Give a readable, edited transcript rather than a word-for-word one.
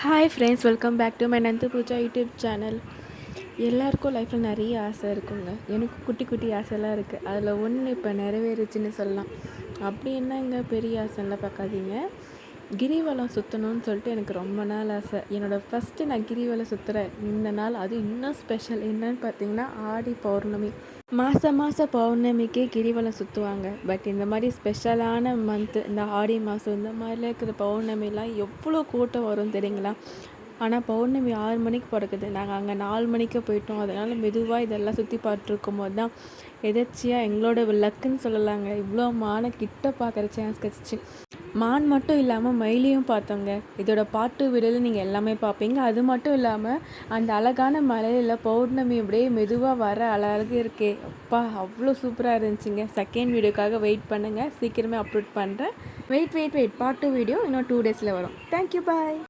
Hi friends, welcome back to my Nandu Pooja YouTube channel. எல்லாருக்கும் லைஃப்பில் நிறைய ஆசை இருக்குங்க. எனக்கு குட்டி குட்டி ஆசைலாம் இருக்குது. அதில் ஒன்று இப்போ நிறைவேறுச்சுன்னு சொல்லலாம். அப்படி என்னங்க பெரிய ஆசைலாம் பார்க்காதீங்க. கிரிவலம் சுற்றணும்னு சொல்லிட்டு எனக்கு ரொம்ப நாள் ஆசை. என்னோடய ஃபஸ்ட்டு நான் கிரிவலம் சுற்றுறேன் இந்த நாள். அது இன்னும் ஸ்பெஷல் என்னன்னு பார்த்தீங்கன்னா ஆடி பௌர்ணமி. மாதம் பௌர்ணமிக்கே கிரிவலம் சுற்றுவாங்க. பட் இந்த மாதிரி ஸ்பெஷலான மந்த்து இந்த ஆடி மாதம் இந்த மாதிரிலாம் இருக்கிற பௌர்ணமிலாம் எவ்வளோ கூட்டம் வரும் தெரியுங்களா? ஆனால் பௌர்ணமி 6 மணிக்கு பிறக்குது. நாங்கள் அங்கே 4 மணிக்கு போயிட்டோம். அதனால் மெதுவாக இதெல்லாம் சுற்றி பார்த்துருக்கும் போது தான் எதாச்சியாக எங்களோட லக்குன்னு சொல்லலாங்க. இவ்வளோ மானை கிட்ட பார்க்குற சான்ஸ் கிடச்சிச்சு. மான் மட்டும் இல்லாமல் மயிலையும் பார்த்தோங்க. இதோட பாட்டு வீடியோவில் நீங்கள் எல்லாமே பார்ப்பீங்க. அது மட்டும் இல்லாமல் அந்த அழகான மலையில் பௌர்ணமி அப்படியே மெதுவாக வர அழகு இருக்கே அப்பா, அவ்வளோ சூப்பராக இருந்துச்சுங்க. செகண்ட் வீடியோக்காக வெயிட் பண்ணுங்கள், சீக்கிரமே அப்லோட் பண்ணுறேன். வெயிட் பார்ட் 2 வீடியோ இன்னும் 2 டேஸில் வரும். தேங்க்யூ, பாய்.